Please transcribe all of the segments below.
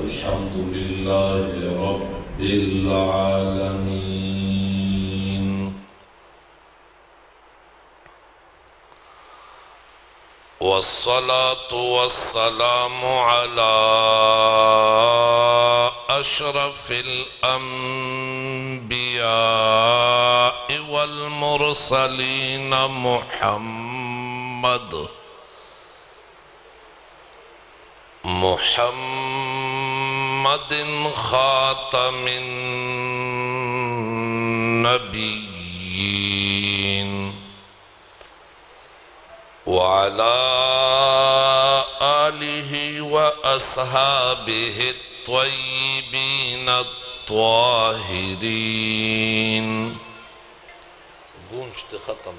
والحمد لله رب العالمين. والصلاة والسلام على أشرف الأنبياء والمرسلين محمد خاتم النبيين وعلى آله وأصحابه الطيبين الطاهرين. گونجت ختم.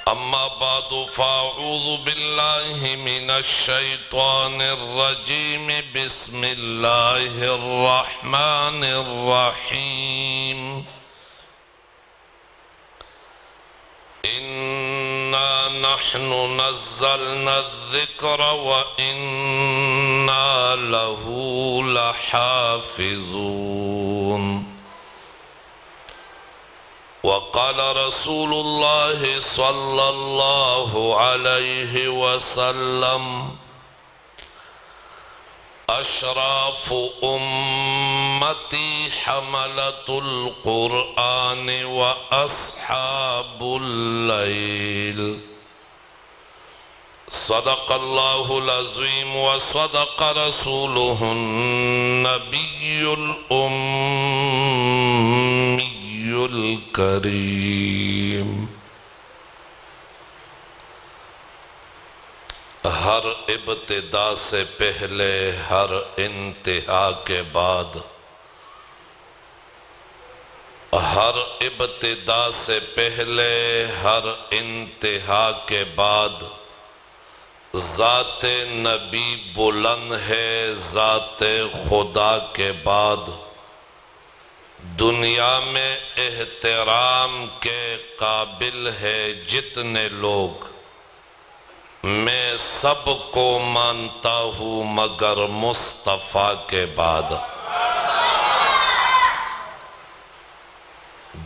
أما بعد فأعوذ بالله من الشيطان الرجيم. بسم الله الرحمن الرحيم. إنا نحن نزلنا الذكر وإنا له لحافظون. وقال رسول الله صلى الله عليه وسلم: أشراف أمتي حملة القرآن وأصحاب الليل. صدق الله العظيم وصدق رسوله النبي الأمي الكريم. हर इब्तिदा से पहले हर इंतहा के बाद, हर इब्तिदा से पहले हर इंतहा के बाद ज़ाते नबी बुलंद है। ज़ाते खुदा के बाद दुनिया में एहतराम के काबिल है जितने लोग, मैं सबको मानता हूँ मगर मुस्तफ़ा के बाद।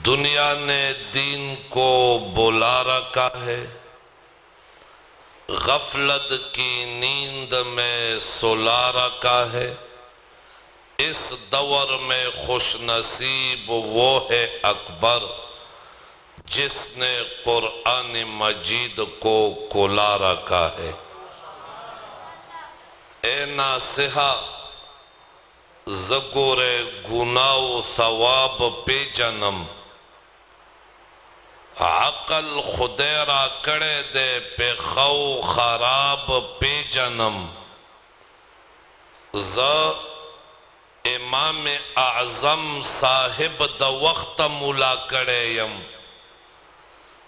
दुनिया ने दीन को बुला रखा है, गफलत की नींद में सुला रखा है। इस दौर में खुशनसीब वो है अकबर जिसने कुरान मजीद को खुला रखा है। ए नासिहा ज़गोरे गुनाह सवाब पे जन्म, अकल खुदेरा कड़े दे पे खौ खराब पे जन्म। इमाम आज़म साहिब द वक्त मुला कड़े यम,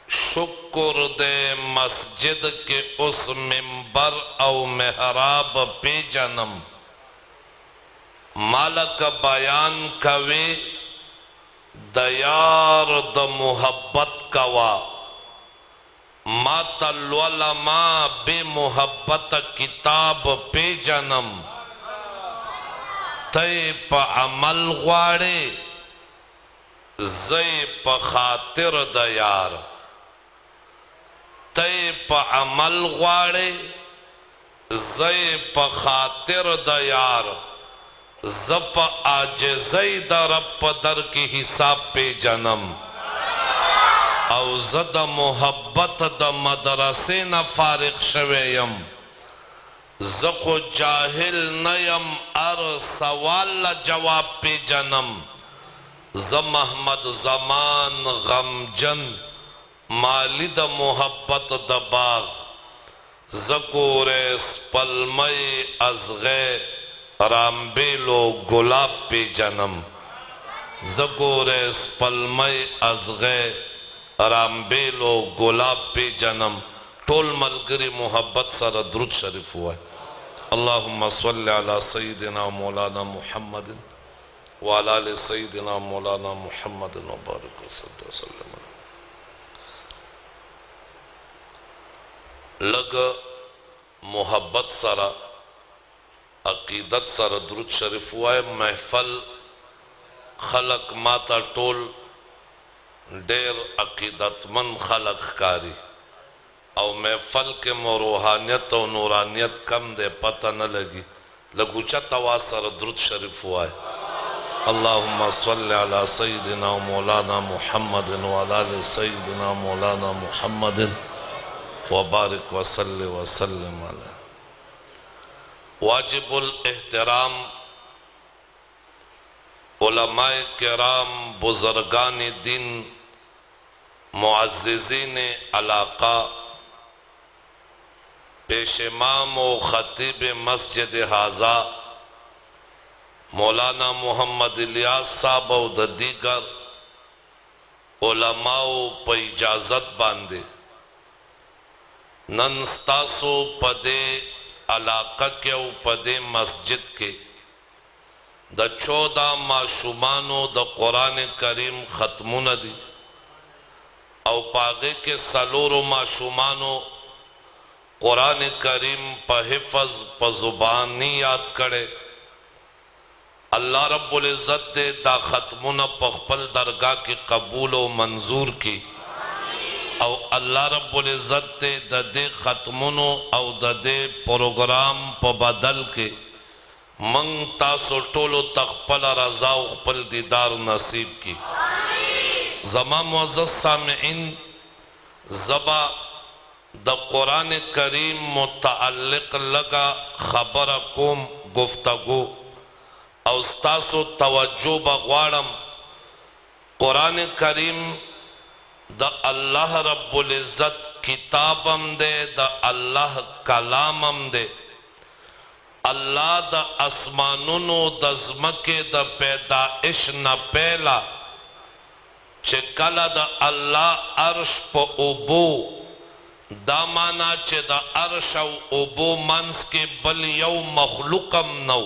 शुक्र दे मस्जिद के उस मिंबर औ मेहराब पे जन्म। मालक बयान कवे दयार द मुहब्बत कवा, मातलमा बे मुहब्बत किताब पे जन्म। तय प अमल ग्वाड़े ज़य प खातिर दयार, तय प अमल ग्वाड़े ज़य प खातिर दयार। ज़प आज ज़य दरप दर की हिसाब पे जन्म। औ ज़द मोहब्बत द मदरसे न फारिग शवेयम। ज़को जाहिल नयम अर सवाल जवाब पे जन्म। ज़ महमद ज़मान गमजन मालिद मोहब्बत दबाग। ज़कोरे स्पलमय अज़ग़े रामबेलो गुलाब पे जन्म। ज़कोरे स्पलमय अज़ग़े रामबेलो गुलाब पे जन्म। टोल मलगरी मोहब्बत सर दुरूद शरीफ हुआ है। अल्लाहुम्मा सल्लि अला सय्यिदिना मौलाना मुहम्मद व अला आलि सय्यिदिना मौलाना मुहम्मद व बारिक वसल्लम। लग मोहब्बत सारा अकीदत सर दुरूद शरीफ हुआ है। महफल खलक माता टोल डेर अकीदतमंद खलक कारी और महफल के मोरूहानियत और नूरानियत कम दे पता न लगी लगूचा तवा सर दुरूद शरीफ हुआ है। अल्लाहुम्मा सल्लि अला सय्यिदिना मौलाना मुहम्मदिन व अला आलि सय्यिदिना मौलाना मुहम्मदिन व बारिक व सल्लि व सल्लिम अलैहि। वाजिबुल एहतराम उलमाए किराम बुजुर्गान दीन मुअज़्ज़िज़ीन इलाका पेश इमाम व खतीब मस्जिद हाजा मौलाना मोहम्मद इलियास साहब और दीगर उलमाओ पर इजाजत बांधे नन्स्तासो पदे इलाका के पदे मस्जिद के द 14 माशुमानो द कुरान करीम खत्मुन दी और पागे के सलोरो माशुमानो कुरान करीम प हिफज प जुबानी याद करे। अल्लाह रब्बुल इज़्ज़त दे दा खत्मुन पखपल दरगाह की कबूल व मंजूर की और अल्लाह रब्बुल इज़्ज़त दे ददे खत्मुनो और ददे प्रोग्राम प बदल के मंग तासो टोलो तखपल रजा व खपल दीदार नसीब की। ज़मा मुअज़्ज़ज़ सामिईन ज़बा द कुरान करीम मुतअल्लिक़ लगा खबर कोम गुफ्तगू और उस्तासो तवज्जो बगवाड़म। कुरान करीम द अल्लाह रब्बुल इज़्ज़त किताबम दे द अल्लाह कलामम दे। अल्लाह द आसमानुनो द ज़मके द पैदाइश न पहला चे कला द अल्लाह अर्श प उबो दामाना चे द अर्श उबो मंस के बल यौ मखलूकम नौ।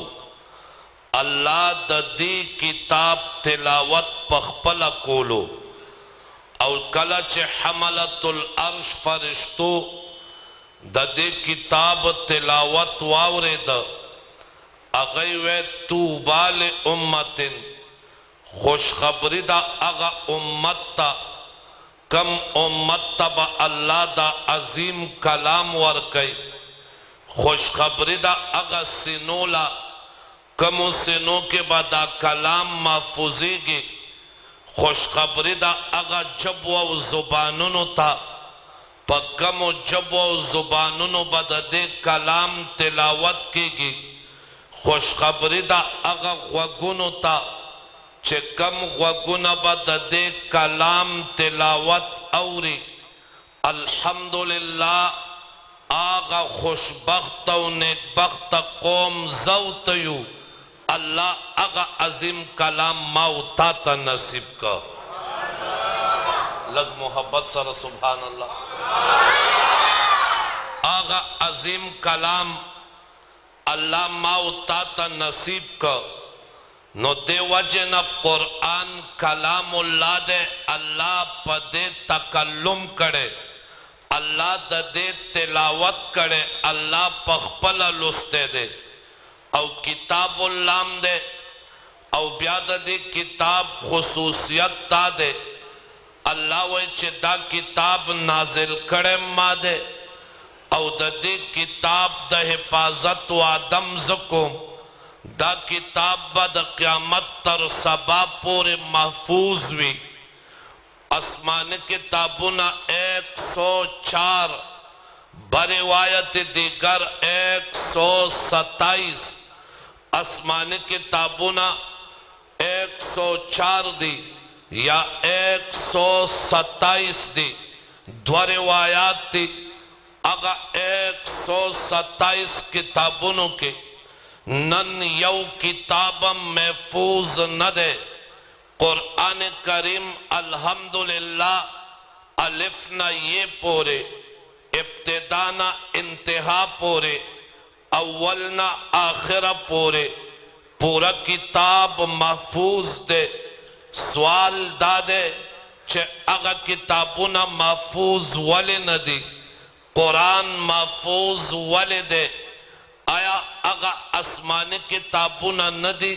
अल्लाह ददी किताब तिलावत पखपला कोलो और कला चे हमलतुल अर्श फरिश्तो ददे किताब तिलावत वावरे द अगैवे तूबाल उम्मतिन खुशखबरी दा अगा उम्मता कम उम्मता बा अल्लाह दा अजीम कलाम वर्कई। खुशखबरी दा अगा सिनोला कमो सिनो के बाद कलाम महफूज़ेगी। खुशखबरी दा अगा जब व जुबानुनो था पक्कमो जब व जुबानुनो बददे कलाम तिलावत कीगी। खुशखबरी दा अगा वगुनो था चेकम वगुना बददे कलाम तिलावत औरी। अल्हम्दुलिल्लाह आगा खुशबख्त व नेकबख्त कौम ज़ौतयू अल्लाह आगा अजीम कलाम माउता ता नसीब का। लग मोहब्बत सर सुभान अल्लाह। आगा अजीम कलाम अल्लाह माउता ता नसीब का। नो देवजे न कुरान कलामुल्लाह दे अल्लाह पदे तकल्लुम करे अल्लाह ददे तिलावत करे अल्लाह पखपला लुस्ते दे और किताबुल्लाम दे और ब्याद दे किताब खुसूसियत ता दे। अल्लाह वे दा किताब नाजिल करे मा दे और ददे किताब द हिफाजत व आदम ज़कुम दा किताब बद क़यामत तर सबा पूरे महफूज वी। आसमान किताबुना 104 बरिवायत दीगर 127 आसमान किताबुना 104 दी या 127 दी दो रिवायात दी। अगा 127 किताबुनों के नन यौ किताबम महफूज न दे। कुरान करीम अल्हम्दुलिल्लाह अलिफ ना ये पोरे इब्तिदाना इंतहा पोरे अव्वल ना आखिरा पोरे पूरा किताब महफूज दे। सवाल दादे चे अगा किताबुना महफूज वाले नदी कुरान महफूज वाले दे। आया अगा आसमानी किताबुना नदी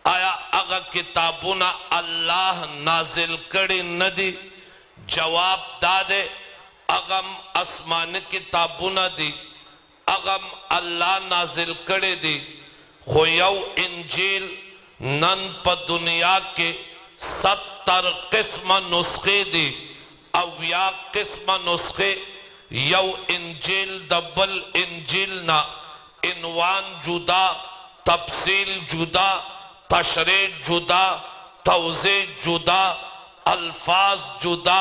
आया अगा किताबुना अल्लाह नाजिल कड़ी नदी जवाब दादे अगम आसमानी किताबुना दी अगम अल्लाह नाजिल कड़ी दी खोयौ इंजील नन प दुनिया के 70 किस्म नुस्खे दी अव्या किस्म नुस्खे यौ इंजील दबल इंजील ना इनवान जुदा तफसील जुदा तशरे जुदा तवज़े जुदा अल्फाज जुदा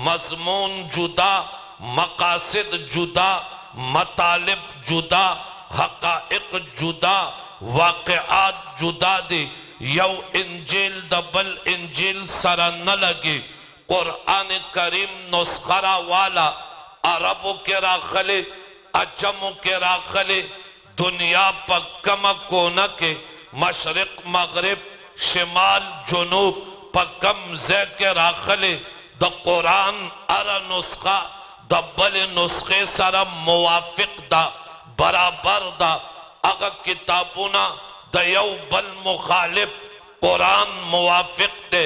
मज़मून जुदा मकासिद जुदा मतालिब जुदा हक़ाइक़ जुदा वाक़िआत जुदा दी यौ इंजील दबल इंजील सरा न लगी कुरान करीम नुस्खरा वाला अरबों के राखले अजमों के राखले दुनिया पर कम कोना के मशरिक मगरिब शिमाल जुनूब पर कम ज़े के राखले द कुरान अरा नुस्खा दबल नुस्खे सारा मुवाफिक दा बराबर दा अगर किताबुना दयौ बल मुखालिफ कुरान मुवाफिक दे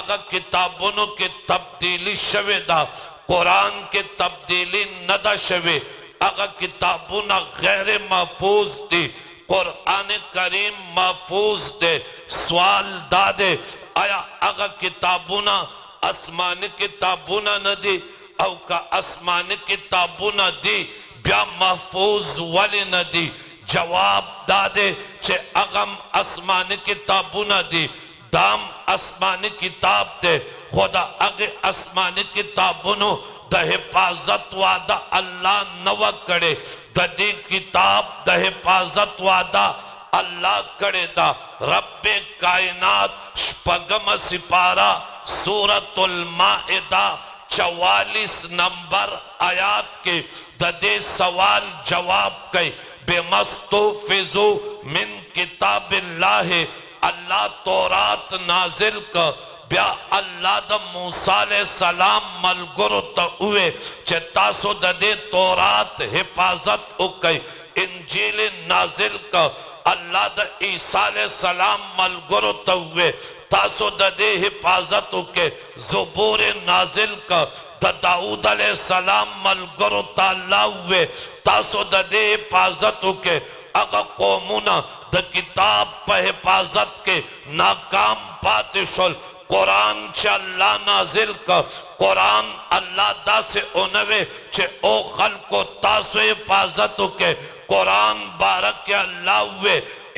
अगर किताबुनों के तब्दीली शवेदा कुरान के तब्दीली नदा शवे अगर किताबुना गैर महफूज दी कुरान करीम महफूज दे सवाल दादे आया अगर किताबुना आसमानी किताबुना न दी औ का आसमानी किताबुना दी ब्या महफूज वाली न दी जवाब दादे चे अगम आसमानी किताबुना दी दाम आसमानी किताब दे खुदा अगे आसमानी किताबुनो द हिफाजत वादा अल्लाह नवा करे ददी किताब द हिफाजत वादा अल्लाह करे दा रब्बे कायनात शपगम सिपारा सूरतुल माइदा 44 नंबर आयात के ददे सवाल जवाब के बेमस्तुफिजु मिन किताबिल्लाह अल्लाह तौरात नाजिल का ब्या अल्लाह द मूसा अलैहि सलाम मलगुरु त हुए चेतासो ददे तौरात हिफाजत उकई इंजील नाजिल का अल्लाह द ईसा अलैहि सलाम मलगुरु त हुए तासो ददे हिफाजत उके ज़बूर नाजिल का द दाऊद अलैहि सलाम मलगुरु त अल्लाह हुए तासो ददे हिफाजत उके अगर कौमुना द किताब पर हिफाजत के नाकाम पातिशुल कुरान च अल्लाह नाजिल का कुरान अल्लाह दा से उनवे चे ओ खल्को तासो हिफाजत के कुरान बारक के अल्लाह हुए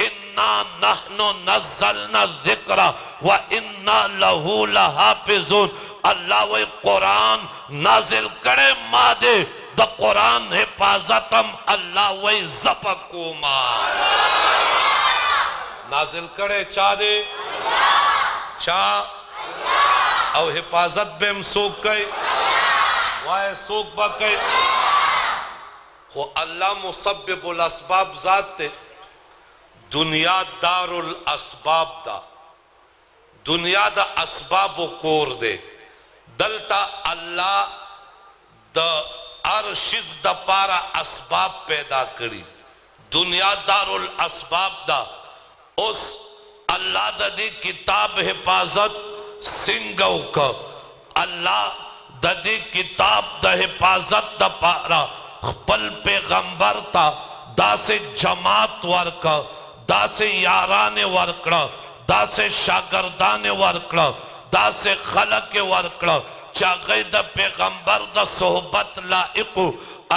इन्ना नहनु नज़्ज़लना ज़िक्रा व इन्ना लहू लहाफ़िज़ून अल्लाह वे कुरान नाजिल करे मादे द कुरान हिफाजतम अल्लाह वे ज़फ़कुमा नाजिल करे चा दे चा और हिफाजत बेम सोक कई वाए सोक बकई हो अल्लाह मुसब्बिबुल असबाब ज़ात ते दुनिया दारुल असबाब दा दुनिया दा असबाब कोर दे दलता अल्लाह द अर्शिज द पारा असबाब पैदा करी दुनिया दारुल असबाब दा उस अल्लाह ददी किताब हिफाजत सिंगौ का अल्लाह ददी किताब द हिफाजत द पारा खपल पैगंबर ता दासे जमात वर्का दासे याराने वर्कड़ा दासे शागर्दाने वर्कड़ा दासे खलक वर्कड़ा चागैद पैगंबर द सोहबत लाइकु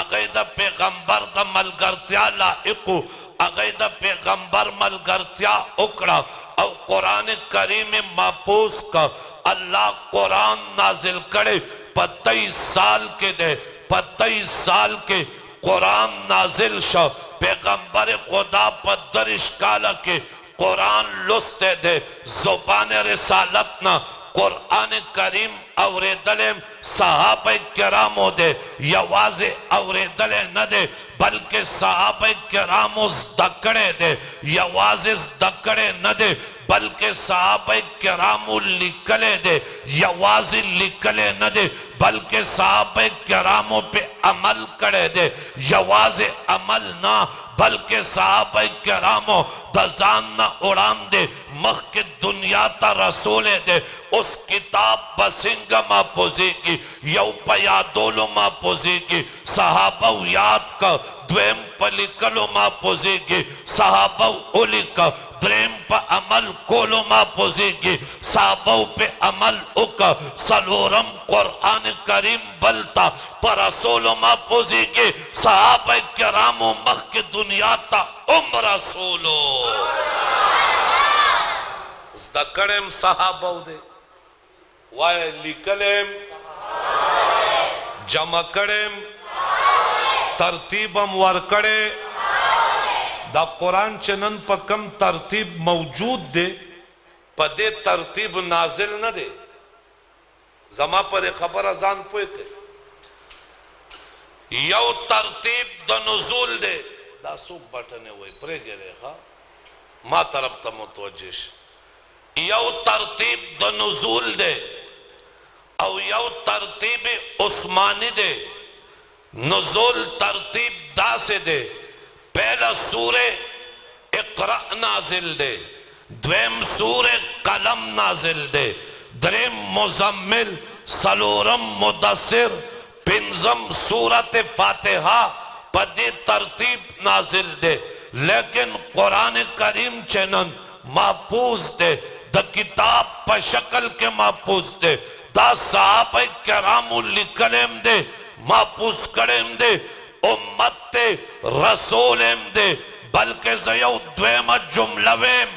अगैद पैगंबर द मलगर्त्या लाइकु अगैद पैगंबर मलगर्त्या उकड़ा और कुरान करीम महफूज का अल्लाह कुरान नाजिल करे 25 साल के दे 25 साल के कुरान नाजिल शो पैगंबर खुदा पर दरिश काला के कुरान लुस्ते दे जुबान रिसालत ना कुरान करीम اوریدلم صحابه کرامو دے یواز اوریدل نه دے بلکہ صحابه کرامو زدکڑے دے یواز زدکڑے نه دے بلکہ صحابه کرامو لکلے دے یواز لکلے نه دے بلکہ صحابه کرامو پہ عمل کرے دے یواز عمل نہ بلکہ صحابہ کرامو دزان نہ اڑان دے مخ کے دنیا تا رسول دے اس کتاب بسنگ ما پوزی کی یو پیادولو ما پوزی کی صحابہ یاد کا دویم پلکلو ما پوزی کی صحابہ اولی کا دریم پا عمل کولو ما پوزی کی صحابہ پہ عمل اکا سلورم قرآن کریم بلتا پر رسولو ما پوزی کی صحابہ کرامو مخ کے دنیا تا رسولو زدکڑیم صحابہ دے وائے لکلیم جمع کڑیم ترتیبم ورکڑے دا قرآن چنن پا کم ترتیب موجود دے پا دے ترتیب نازل نہ دے زما پا دے خبر ازان پوئے کہ یو ترتیب دا نزول دے دا سوک بٹنے ہوئے پرے گرے خواہ ما طرف تا متوجش یو ترتیب دا نزول دے او یو ترتیب عثمانی دے نزول ترتیب دا سے دے پہلا سورہ اقرأ نازل دے دویم سورہ قلم نازل دے درم مزمل سلورم مدثر پنزم سورت فاتحہ پدی ترتیب نازل دے لیکن قرآن کریم چنن محفوظ دے دا کتاب پا شکل کے محفوظ دے دا صحابہ کرامو لکلیم دے محفوظ کریم دے امت تے رسولیم دے بلکہ زیو دویم جملویم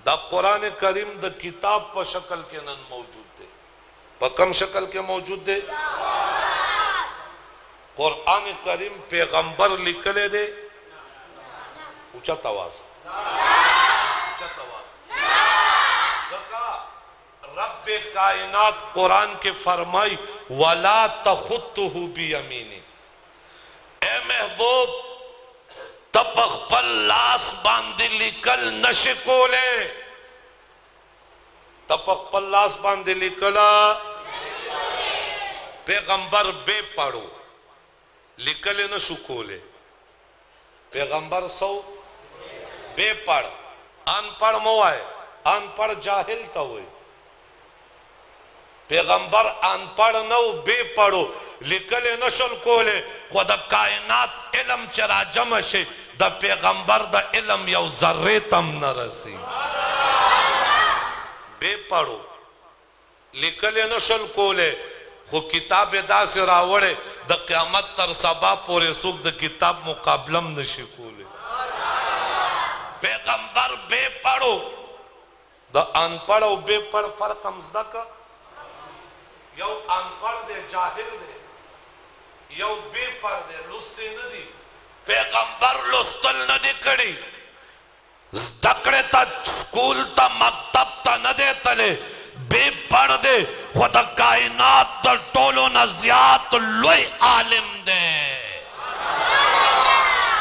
دا قرآن کریم دا کتاب پا شکل کے نن موجود دے پا کم شکل کے موجود دے قرآن کریم پیغمبر لکلے دے اچھا تواز رب کائنات قرآن کے فرمائی وَلَا تَخُطُّهُ بِيَمِينِ اے محبوب تپخ پل لاس باندی لکل نشکو لے تپخ پل لاس باندی لکلا پیغمبر بے پڑھو لکلے نشکو لے پیغمبر سو بے پڑھ ان پڑھ موائے ان پڑھ جاہل تا ہوئے پیغمبر ان پڑھ نو بے پڑھو لکلے نشل کولے خود کائنات علم چرا جمع شے دا پیغمبر دا علم یو ذرے تم نہ رسی بے پڑھو لکلے نشل کولے خو کتاب دا سے راوڑے دا قیامت تر سبا پورے سوک دا کتاب مقابلم نشی کولے پیغمبر بے پڑھو دا ان پڑھو بے پڑھ فرق ہمزدہ کا یو ان پڑھ دے جاہل دے یو بے پڑھ دے لستے ندی پیغمبر لستل ندی کڑی زدکڑے تا سکول تا مکتب تا ندے تلے بے پڑھ دے خدا کائنات تا ٹولو نزیات لوئی عالم دے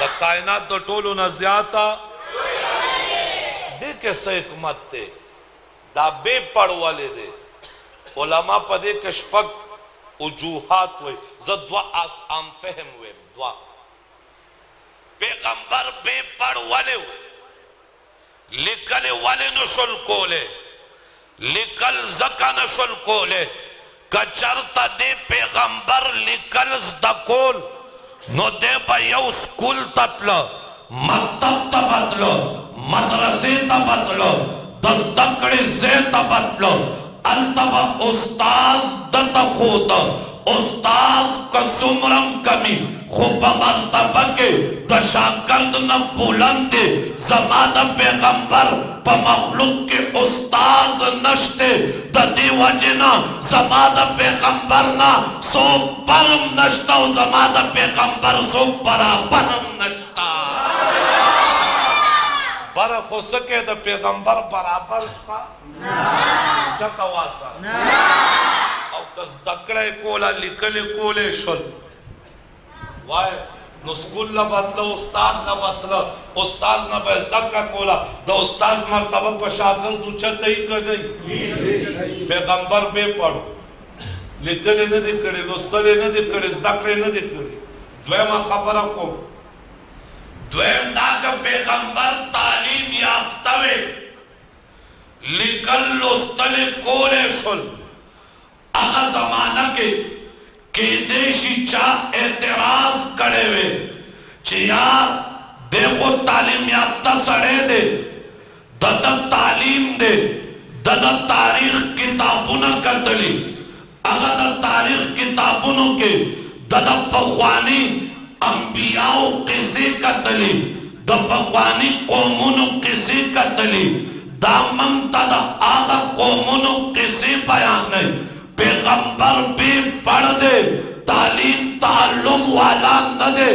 دا کائنات تا ٹولو نزیات دے کیسے حکمت دے دا بے پڑھ والے دے علماء پا دے کشپک وجوہات ہوئے زد دعا آسام فہم ہوئے دعا پیغمبر بے پڑھ والے ہوئے لکل والے نشل کولے لکل زکا نشل کولے کچرتا دے پیغمبر لکل زدکول نو دے با یو سکول تطلو مکتب تبتلو مدرسی تبتلو دستکڑی سے تبتلو انتبا استاز دتا خود استاز کا سمرم کمی خوب مرتبہ کے دشاکرد نہ بولندے زمان پیغمبر پا مخلوق کے استاز نشتے دا دیو جنا زمان پیغمبر نا سو پرم نشتا و زمان پیغمبر سو پرا پرم نشتا برا خو سکے دا پیغمبر برابر شپا چکا واسا او کس دکڑے کولا لکلے کولے شل وائے نو سکول لبتلا استاز لبتلا استاز نبیز دکا کولا دا استاز مرتبہ پشاگر تو چت ہی کر گئی پیغمبر بے پڑھو لکلے نہ دکڑے لستلے نہ دکڑے دکڑے نہ دکڑے دویمہ خبرہ کو دویم دا کہ پیغمبر تعلیم یافتوے لکل لستلے کولے شل اگا زمانہ کے دیشی چاہ اعتراض کرے ہوئے چیار دیکھو تعلیم یافتہ سڑے دے ددب تعلیم دے ددب تاریخ کتابوں کا دلی اگر تاریخ کتابوں کے ددب پخوانی انبیاء قصے کا دلی دا پخوانی قومون قصے کا دلی دامن تدا آغا قومون قصے بیان نہیں پیغمبر بھی پڑھ دے تعلیم تعلم والا نہ دے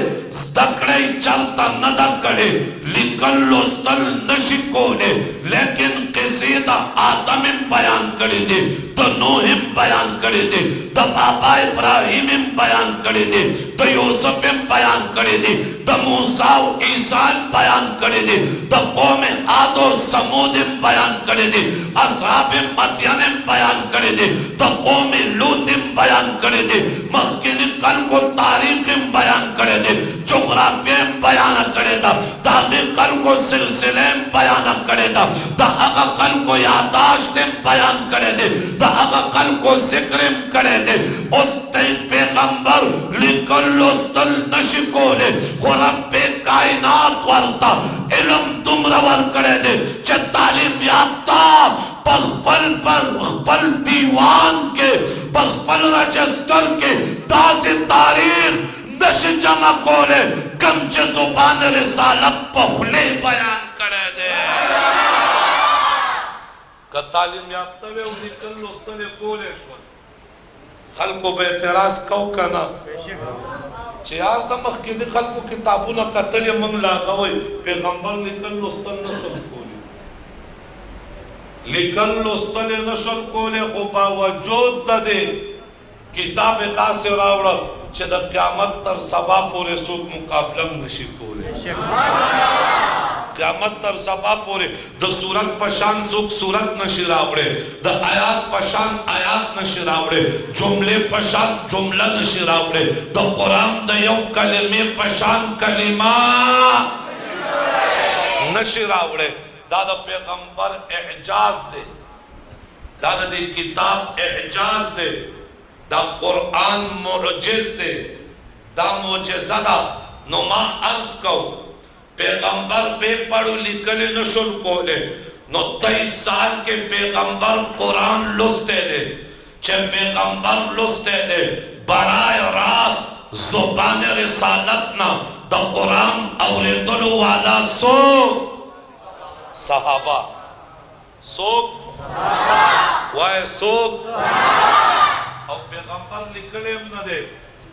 دکڑے چلتا نہ دکڑے لکل لستل نشکولے لیکن کسی دا آدم بیان کرے دے دا نوح بیان کرے دے دا بابا ابراہیم بیان کرے دے دا یوسف بیان کرے دے دا موسیٰ و عیسیٰ بیان کرے دے دا قوم عاد و سمود بیان کرے دے اصحاب مدین بیان کرے دے دا قوم لوط بیان کرے دے مخکن کل کو تاریخ بیان کرے دے جغرافیم بیان کرے دا داغی کل کو سلسلے بیان کرے دا دا اگا کل کو یاداشتیں بیان کرے دے دا اگا کل کو ذکریں کرے دے اس تی پیغمبر لکل لستل نشکولے رب کائنات ورطا علم تم رور کرے دے چھ تعلیم یافتہ پل دیوان کے پل رجستر کے داس تاریخ نش جمع کولے کمچ زبان رسالت پخلے بیان کرے دے کہ تعلیم یافتہ وے انہی کل لستلے کولے شوان خلقو بے اعتراض کو کنا چیار دمخ کی دی خلقو کتابونا قتل من لاغوئی پیغمبر لکل لستل نشل کولے لکل لستل نشل کولے خوبا وجود دا دے کتاب دا سے راوڑا چھے دا قیامت تر سبا پورے سوک مقابلم نشی کولے قیامت تر سبا پورے دا صورت پشان سوک صورت نشی راوڑے دا آیات پشان آیات نشی راوڑے جملے پشان جملہ نشی راوڑے دا قرآن دا یو کلمے پشان کلمہ نشی راوڑے دا دا پیغمبر اعجاز دے دا دا دی کتاب اعجاز دے دا قرآن معجز دے دا معجزہ دا نما عرض کو پیغمبر بے پڑھو لکلے نشل کولے نو 23 سال کے پیغمبر قرآن لستے دے چھے پیغمبر لستے دے برائے راست زبان رسالتنا دا قرآن اوریدلو والا صحابہ وائے او پیغمبر لکلے نہ دے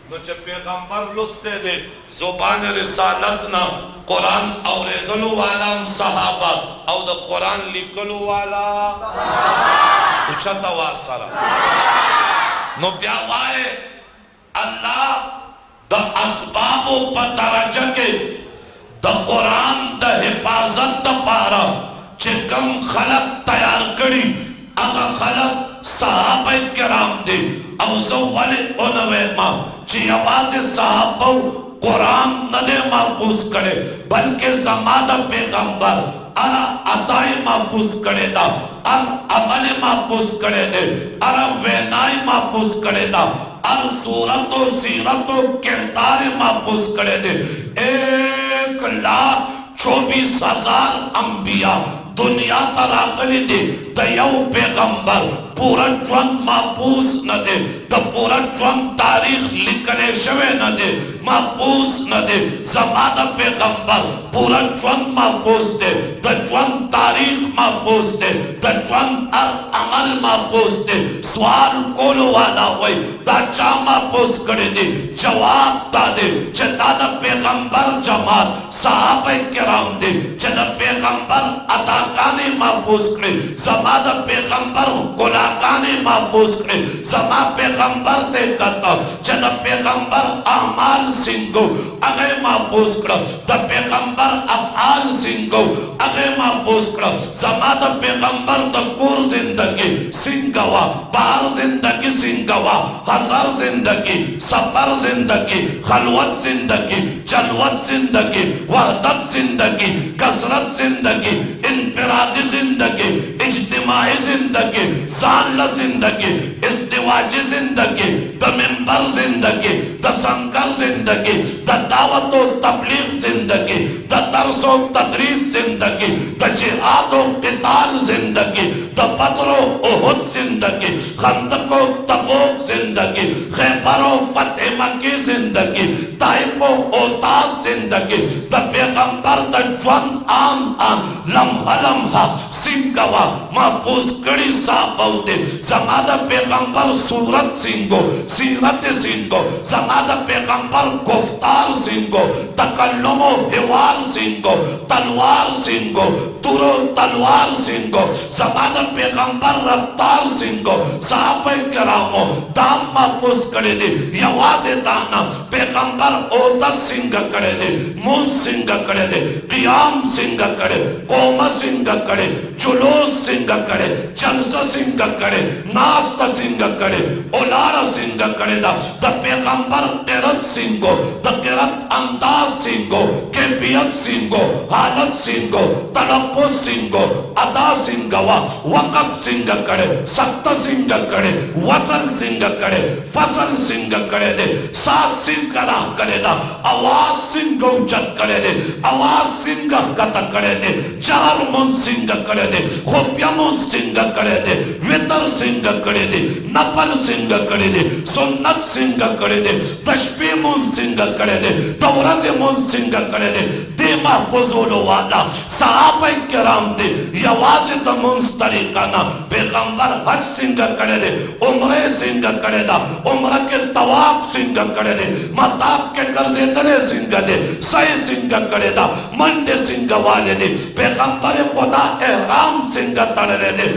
نو چھ پیغمبر لستے دے زبان رسالتنا قرآن اوریدلو والا صحابہ او دا قرآن لکلو والا اچھتا واسرہ نو بیاوائے اللہ دا اسباب و پترجہ کے دا قرآن دا حفاظت دا پارا چکم خلق تیار کری اگا خلق صحابہ کرام دے او زوال انوے ماں چی آواز صحابہ قرآن ندے محفوظ کرے بلکہ زمادہ پیغمبر ارہ عطائی محفوظ کرے دا ارہ عمل محفوظ کرے دے ارہ وینائی محفوظ کرے دا ارہ صورت و سیرت و کردار محفوظ کرے دے 1,24,000 انبیاء دنیا تر آگلی دے دیو پیغمبر پورا جوان محفوظ نہ دے द पूरा च्वन तारीख लिखने शवे न दे महफूज न दे ज़मादा पैगंबर पूरा च्वन महफूज दे द च्वन तारीख महफूज दे द च्वन अमल महफूज दे सवाल कोलो वाला होई दा चा महफूज करे दे जवाब दा दे चदा द पैगंबर जमात सहाबा किराम दे चदा पैगंबर अताकाने महफूज करे ज़मादा पैगंबर गुलाकाने महफूज करे ज़मा पैगंबर ते कता चदा पैगंबर अमाल सिंगो अगे महफूज करे द पैगंबर अफआल सिंगो अगे महफूज करे ज़मा द पैगंबर द कुर जिंदगी सिंगवा बाहर जिंदगी सिंगवा हज़ार जिंदगी सफर जिंदगी खलवत जिंदगी जलवत जिंदगी वहदत जिंदगी कसरत जिंदगी इनफिरादी जिंदगी इज्तिमाई जिंदगी साल जिंदगी इस्तिवाजी जिंदगी द मिंबर जिंदगी द संकर जिंदगी द दावत व तबलीग जिंदगी द दर्स व तदरीस जिंदगी द जिहाद व क़िताल जिंदगी द बद्र व उहुद जिंदगी खंदक व तबूक जिंदगी खैबर व फतह मक्की जिंदगी ताइफ व औतास जिंदगी द पैगंबर द च्वन आम लम्हा लम्हा सिंगवा महफूज कड़ी साबौदे ज़मादा पैगंबर सूरत सिंगो सीरत सिंगो ज़मादा पैगंबर गुफ्तार सिंगो तकल्लुम हिवार सिंगो तलवार सिंगो तुरो तलवार सिंगो ज़मादा पैगंबर रफ्तार सिंगो सहाबा किरामो दाम महफूज करे दे यवाज़े दाना पैगंबर ओदस सिंग करे दे मुन सिंग करे दे क़ियाम सिंग करे कोमा सिंग करे जुलूस सिंग करे जलसा सिंग करे नास्त सिंग करे ओलारा सिंग करे दा द पैगंबर क़िरत सिंगो द क़िरत अंदाज सिंगो कैफियत सिंगो हालत सिंगो तलफ़्फ़ुज़ सिंगो अदा सिंगवा वक़्फ़ सिंग करे सख्त सिंग करे वसल सिंग करे फसल सिंग करे दे सात सिंग राह करे दा आवाज सिंग उच्चत करे दे आवाज सिंग कत करे दे चार मुन सिंग करे दे खुफिया मुन सिंग करे दे वितर सिंग करे दे नफल सिंग करे दे सुन्नत सिंग करे दे तशबीह मुन सिंग करे दे तौरात मुन सिंग करे दे दिमा पुज़ोलो वाला सहाबा किराम दे यवाज़े द मुस्तरिकाना पैगंबर हज सिंग करे दे उम्रे सिंग करे दा उम्र के तवाब सिंग करे दे मताब के कर्जे तले सिंग दे सही सिंग करे दा मंडे सिंग वाले दे पैगंबर खुदा एहराम सिंग तड़े दे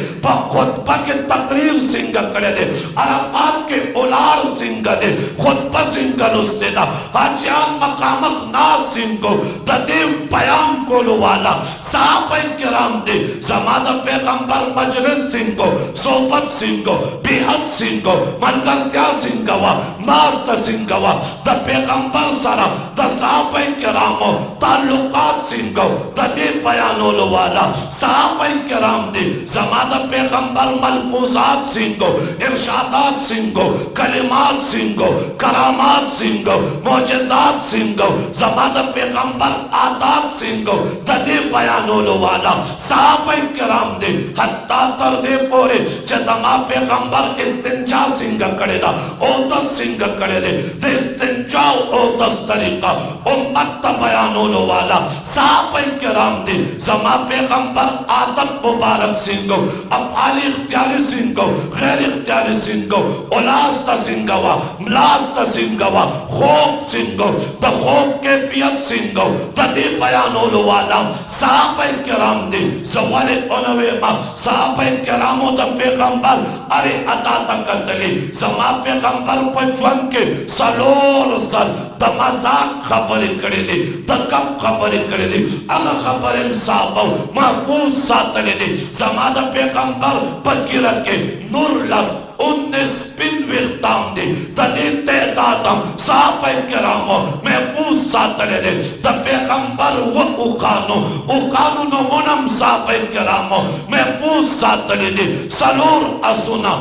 खुतबा के तकरीर सिंग करे दे अरफात के उलार सिंग दे खुतबा सिंग नुस्ते दा हाजियान मकामक नाज सिंगो ददेव बयान कोलो वाला सहाबा किराम दे ज़मादा पैगंबर मजलिस सिंगो सोबत सिंगो बेहद सिंगो मनगरत्या सिंगवा नास्त सिंगवा द पैगंबर सरा द सहाबा किरामो ताल्लुकात सिंगो ददे बयानोलो वाला सहाबा किराम दे ज़मादा पैगंबर मलबूसात सिंगो इरशादात सिंगो कलिमात सिंगो करामात सिंगो मोजज़ात सिंगो ज़मादा पैगंबर आदात सिंगो ददे बयानोलो वाला सहाबा किराम दे हत्ता तर दे पोरे ज़मा पैगंबर इस्तिंजा सिंग करे दा ओदस सिंग करे दे इस्तिंजा ओदस तरीका उम्मत बयानोलो वाला सहाबा किराम दे ज़मा पैगंबर आदत मुबारक सिंगो अफ़आल इख्तियारी सिंगो गैर इख्तियारी सिंगो उलास्त सिंगवा मलास्त सिंगवा खौफ सिंगो द खौफ के पियत सिंगो ददे बयानोलो वाला सहाबा किराम दे ज़वाले उनवे मा सहाबा किरामो द पैगंबर अरे अता तकतली ज़मा पैगंबर पंचवन के सलोर सल द मजाक खबर करे दे द कब खबर करे दे अग खबर साहब महफूज सातले दे ज़मा द पैगंबर पकीर के नूर लस 19 बिन विख्ताम दे तदे तेदातम सहाबा किरामो महफूज सातले दे द पैगंबर व उखानो नो मोनम सहाबा किरामो महफूज सातले दे सलोर असुना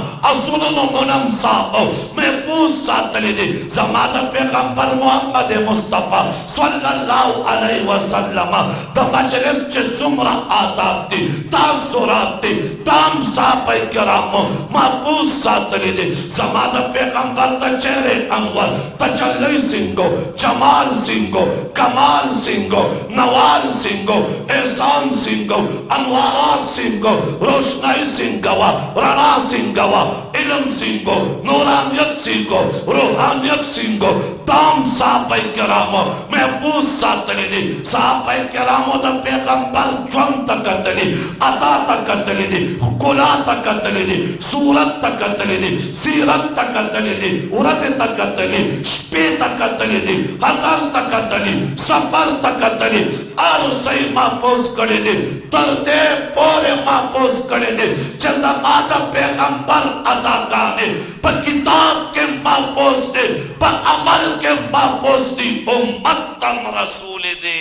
नो मोनम साहब महफूज सातले दे ज़मा द पैगंबर मोहम्मद मुस्तफा सल्लल्लाहु अलैहि वसल्लम द मजलिस च सुमरा आदाब दे तासुरात दे ताम सहाबा किरामो महफूज सातले दे ज़मा द पैगंबर ता चेहरे अंवर तजल्ली सिंगो जमाल सिंगो कमाल सिंगो नवाल सिंगो एहसान सिंगो अनवारात सिंगो रोशनाई सिंगवा राणा सिंगवा इल्म सिंगो नूरानियत सिंगो रूहानियत सिंगो ताम साहबे किरामो महफूज सातलेनी साहबे किरामो दा पैगंबर ज्वन तकतली अता तकतली कुला तकतली सूरत तकतली सीरत तकतली उरस तकतली स्पे तकतली हसर तकतली सफर तकतली अरसई महफूज करेली तरदे पोरे महफूज करेली जज़बात पैगंबर अदा गाने पर किताब के महफूज दे पर अमल के महफूज दी उम्मत तम रसूल दे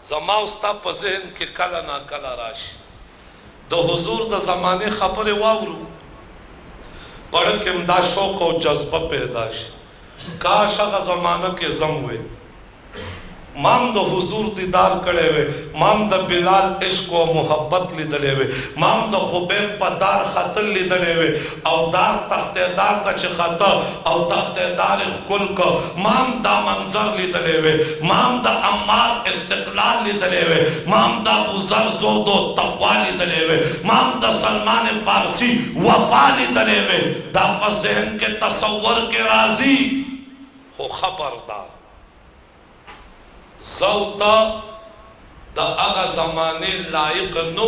जमा उस्ता पज़हन के कला ना कला राश दो हुजूर दा ज़माने खबर वावरू पढ़ के मदा शौक और जज्बा पैदाश काश अगा ज़माना के जम हुए माम द हुजूर दीदार करे वे माम द बिलाल इश्क व मोहब्बत लिदले वे माम द खुबैब पदार खतल लिदले वे औ दार तख्तेदार का खता औ तख्तेदार कुल को माम द मंजर लिदले वे माम द अम्मार इस्तिqलाल लिदले वे माम द अबूजर ज़ोदो तक़वा लिदले वे माम द सलमान फारसी वफा लिदले वे दा ज़हन के तसव्वुर के राजी हो खबरदार ज़ौता दा अगा ज़माने लायक नो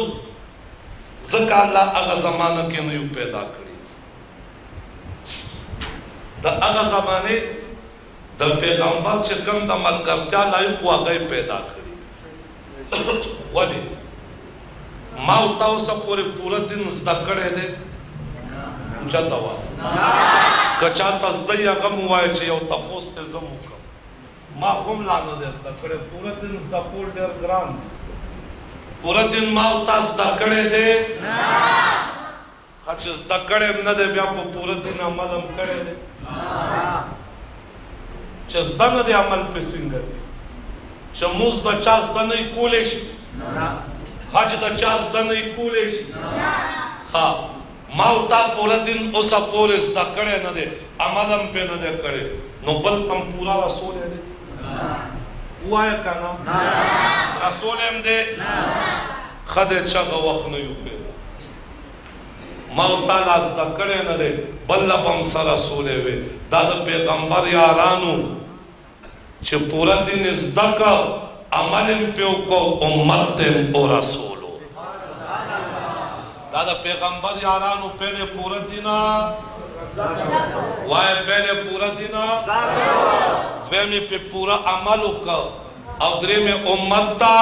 ज़का अल्लाह अगा ज़माना के नयू पैदा करी दा अगा ज़माने दा पैगंबर चिकम दा मलकर्त्या लायक वागई पैदा करी वाली माउताओ सा पूरा दिन ज़दकड़े दे ऊंचा दवास कचा तस्दया गम हुआ है चे और तपोस्ते जमू का माँ कुम लाना देस्ता करे पूरा दिन उसका पूल डेर ग्राम पूरा दिन माँ उतास दकड़े दे खचस दकड़े न दे व्यापो पूरा दिन अमल हम करे दे चस दंग दे अमल पे सिंगर दे चमूस द चास दन ही कूलेश हज द चास दन ही कूलेश हाँ माँ उता पूरा दिन उसा पूरे दकड़े न दे अमल हम पे न दे करे नो बल कम पूरा रसूल है दे हुआ है का नाम रसूल हम दे खदे चग वक्त नहीं पे मौताला दकड़े न दे बल्लभम सा रसूल वे दाद पैगंबर यारानू च पूरा दिन इस दक अमल पे को उम्मत ओ रसूलो दादा पैगंबर यारानू पहले पूरा दिन वाय पहले पूरा दिन द्वेमी पे पूरा अमल का अवधरे में उम्मता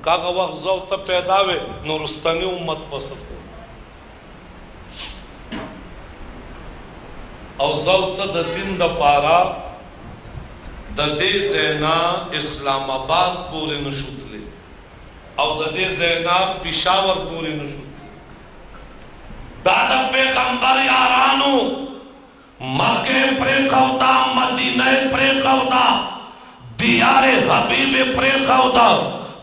कागा वक्त ज़ौत पैदा वे नुरुस्तनी उम्मत पसंद और ज़ौत द दिन द पारा द दे ज़ैना इस्लामाबाद पूरे नशुतले और द दे ज़ैना पिशावर पूरे नशुतले दादा पैगंबर यारानू मक्के प्रेखवता मदीने प्रेखवता दियारे हबीबे प्रेखवता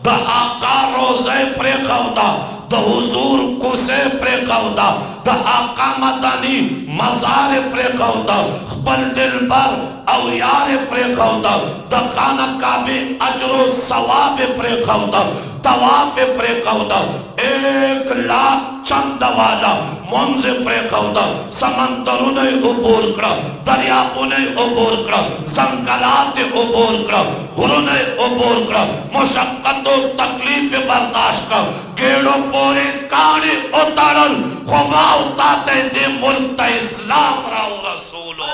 द आका रोज़े प्रेखवता द हुजूर कुसे प्रेखवता द आका मदनी मज़ार प्रेखवता बल दिल पर औ यार प्रेखवता द खाना काबे अजरो सवाब प्रेखवता तवाफ प्रेखवता 1 लाख चंद वाला मंजे प्रेखवता समंदरों ने उबूर करा दरियाओं ने उबूर करा जंगलात उबूर करा गुरु ने उबूर करा मुशक्कत और तकलीफ बर्दाश्त करा गेड़ों पोरे काने उतारल खुमा उताते दे मुल्क इस्लाम राव रसूलो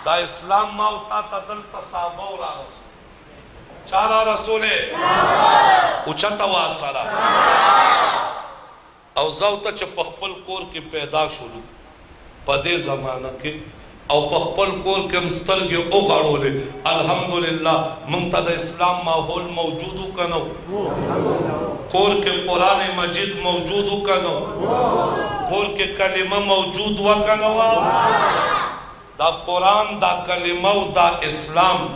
दा इस्लाम मा उताता दल तसाबो राव चारा रसूले उचता वासरा और ज़ौता च पखपल कोर के पैदा शुरू पदे ज़माना के और पखपल कोर के मस्तर के उगाड़ोले अल्हम्दुलिल्लाह मुंतद इस्लाम माहौल मौजूद कनो कोर के कुरान मजीद मौजूद कनो कोर के कलिमा मौजूद व कनो दा कुरान दा कलिमा दा इस्लाम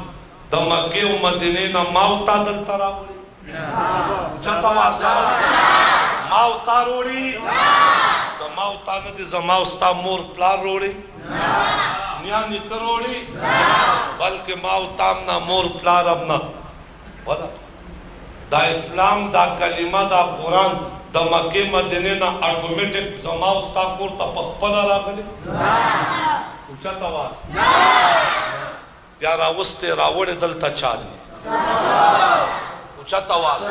द मक्के व मदीने न माउता दल तरावले चतवा सा ما او تا روړي د ما او تا نه دي زما او ستا مور پلار روړي نیا نیکه روړي بلکې ما او تا هم نه مور پلار هم نه دا اسلام دا کلمه دا قرآن د مکې مدینې نه اټومیټک زما او ستا کور ته په خپله راغلی اوچت اواز بیا راوستې راوړې دلته چا دي اوچت اواز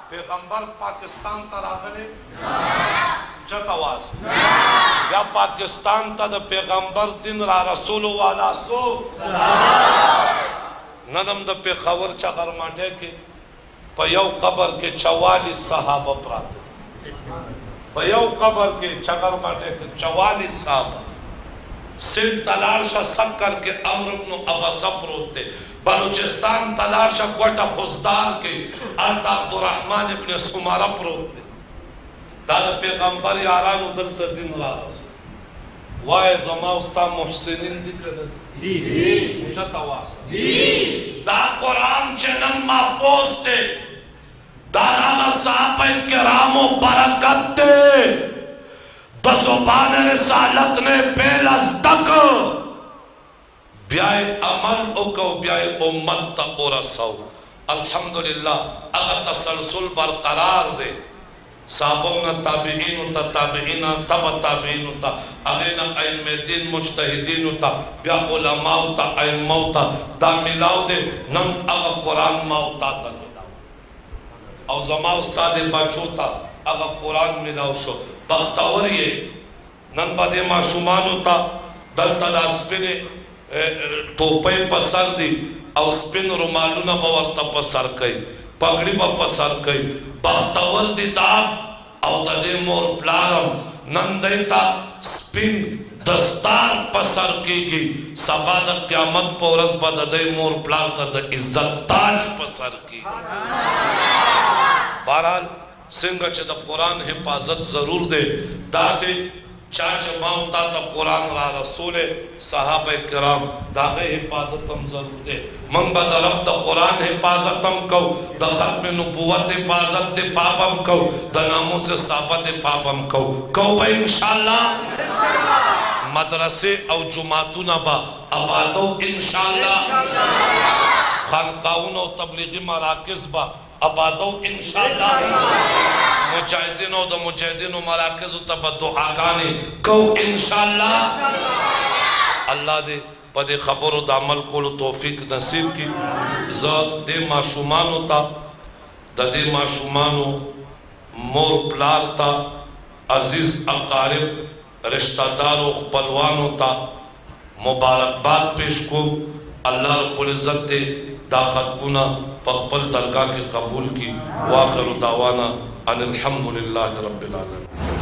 پیغمبر پاکستان ته راغلی اوچت اواز بیا پاکستان ته د پیغمبر دین را رسولو والا سو ندم د پېښور چغرماټۍ کې په یو قبر کې 44 صحابه پراته په یو قبر کې چغرماټۍ کې 44 صحابه سندھ تلاشا سکر کے عمر بن عباسہ پروت تھے بلوچستان تلاشا کوٹا خزدار کے التا عبدالرحمن ابن سمارہ پروت تھے دادا پیغمبر یاران ادلت دن را رسول وائے زما استا محسنین دی کرد اچھت آواز دا قرآن چنن ما پوستے دادا صحابہ کرام و برکت دے بزبان رسالت نے پیلس تک بیائے عمل اکو بیائے امت تا ارسو الحمدللہ اگر تسلسل برقرار دے صحابونا تابعینو تا تابعینا تبا تابعینو تا اغینا علم دین مجتہدینو تا بیا علماء تا علماء تا دا ملاو دے نم اگر قرآن ماو تا تا ملاو او زما استاد بچو تا اگر قرآن ملاو شو بختور یہ نن با دے معشومانو تا دلتا دا سپن ٹوپے پسر دی او سپن رومالونا باورتا پسر کئی پگڑی با پسر کئی بختور دی داب او دا دے مور پلارم نن دیتا سپن دستار پسر کی گی سبا دا قیامت پورس با دا دے مور پلار تا دا عزت تاج پسر کی بہرحال سنگا چه دا قرآن حفاظت ضرور دے دا سے چاچه ماؤتا تا قرآن را رسول صحابہ کرام دا غی حفاظت ہم ضرور دے من با دا رب دا قرآن حفاظت ہم کو دا ختم نبوت حفاظت دفاع ہم کو دا ناموس صحابہ دفاع ہم کو با انشاءاللہ مدرسے او جماعتونا با آبادو انشاءاللہ خانقاون و تبلیغی مراکز با آبادو انشاءاللہ مجاہدینو دا مجاہدینو مراکزو تبا دعاگانے کو انشاءاللہ اللہ دے پا دے خبرو دا عمل کولو توفیق نصیب کی ذات دے معشومانو تا دا دے معشومانو مور پلار تا عزیز اقارب رشتہ دارو خپلوانو تا مبارکباد پیش کو اللہ رب العزت دے دا خطبونا پخپل درگاہ کے قبول کی واخر دعوانا ان الحمدللہ رب العالمین